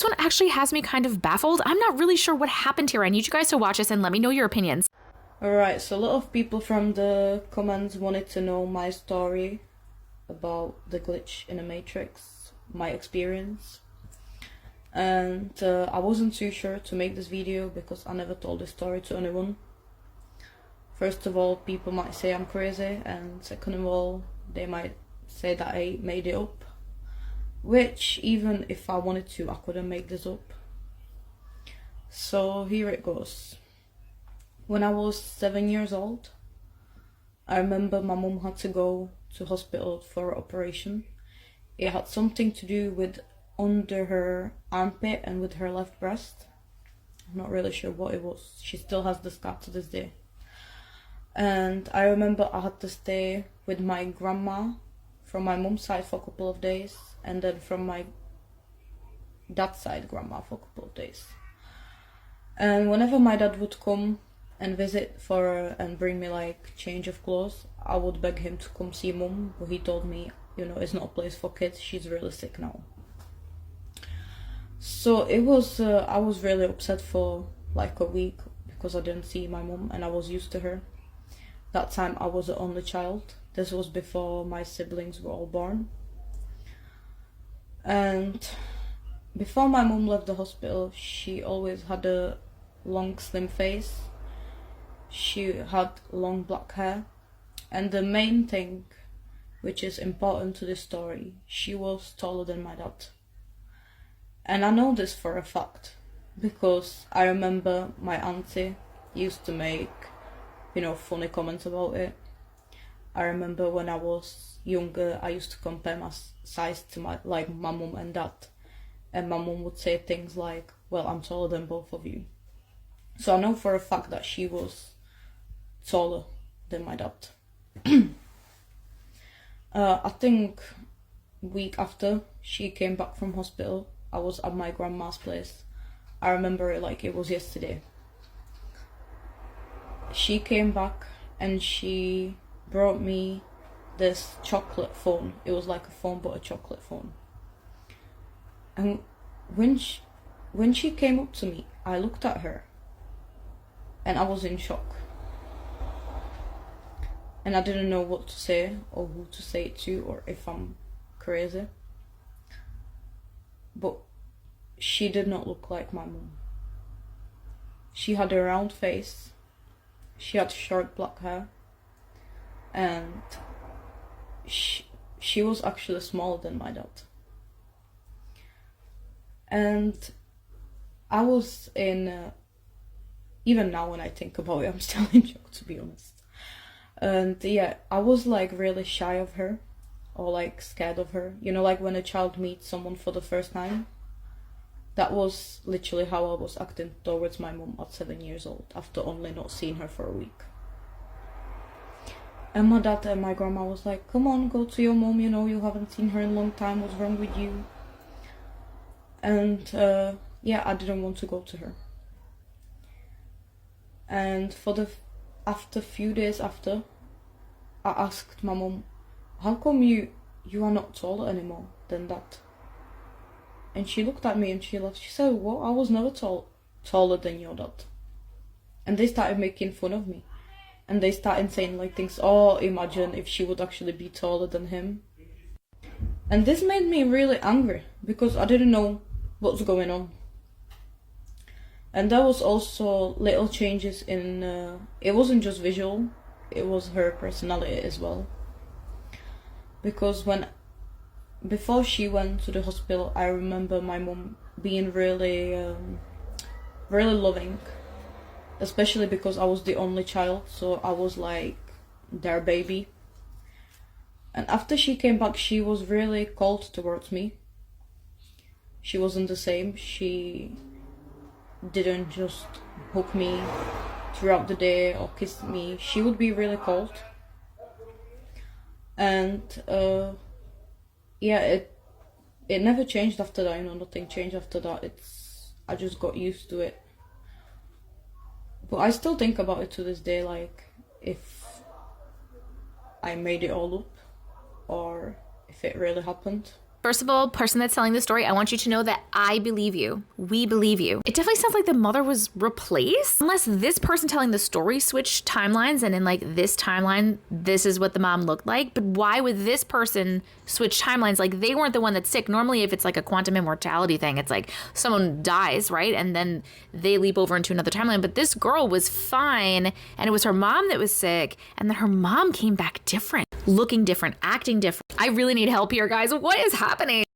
This one actually has me kind of baffled. I'm not really sure what happened here. I need you guys to watch this and let me know your opinions. Alright, so a lot of people from the comments wanted to know my story about the glitch in the Matrix, my experience. And I wasn't too sure to make this video because I never told this story to anyone. First of all, people might say I'm crazy, and second of all, they might say that I made it up. Which, even if I wanted to, I couldn't make this up. So here it goes. When I was 7 years old, I remember my mum had to go to hospital for an operation. It had something to do with under her armpit and with her left breast. I'm not really sure what it was. She still has the scar to this day. And I remember I had to stay with my grandma from my mum's side for a couple of days, and then from my dad's side grandma for a couple of days. And whenever my dad would come and visit and bring me like change of clothes, I would beg him to come see mum, but he told me, you know, it's not a place for kids, she's really sick now. So it was, I was really upset for like a week because I didn't see my mum and I was used to her. That time I was the only child. This was before my siblings were all born. And before my mum left the hospital, she always had a long slim face. She had long black hair. And the main thing, which is important to this story, she was taller than my dad. And I know this for a fact because I remember my auntie used to make, you know, funny comments about it. I remember when I was younger, I used to compare my size to my mum and dad. And my mum would say things like, well, I'm taller than both of you. So I know for a fact that she was taller than my dad. I think week after she came back from hospital, I was at my grandma's place. I remember it like it was yesterday. She came back and she brought me this chocolate phone. It was like a phone but a chocolate phone. And when she came up to me, I looked at her and I was in shock. And I didn't know what to say or who to say it to or if I'm crazy. But she did not look like my mum. She had a round face. She had short black hair. And she was actually smaller than my dad. And I was in, even now when I think about it, I'm still in shock, to be honest. And yeah, I was like really shy of her, or like scared of her. You know, like when a child meets someone for the first time. That was literally how I was acting towards my mum at 7 years old, after only not seeing her for a week. And my dad and my grandma was like, come on, go to your mom, you know, you haven't seen her in a long time, what's wrong with you? And yeah, I didn't want to go to her. And after few days after, I asked my mom, how come you are not taller anymore than that? And she looked at me and she laughed. She said, what? I was never taller than your dad. And they started making fun of me. And they started saying like things, oh, imagine if she would actually be taller than him. And this made me really angry because I didn't know what's going on. And there was also little changes in, it wasn't just visual, it was her personality as well. Because before she went to the hospital, I remember my mom being really, really loving. Especially because I was the only child, so I was like their baby. And after she came back, she was really cold towards me. She wasn't the same. She didn't just hug me throughout the day or kiss me. She would be really cold. And yeah, it never changed after that, you know, nothing changed after that. I just got used to it. But I still think about it to this day, like, if I made it all up, or if it really happened. First of all, person that's telling the story, I want you to know that I believe you. We believe you. It definitely sounds like the mother was replaced. Unless this person telling the story switched timelines and in like this timeline, this is what the mom looked like. But why would this person switch timelines? Like they weren't the one that's sick. Normally, if it's like a quantum immortality thing, it's like someone dies, right? And then they leap over into another timeline. But this girl was fine and it was her mom that was sick. And then her mom came back different, looking different, acting different. I really need help here, guys. What is happening?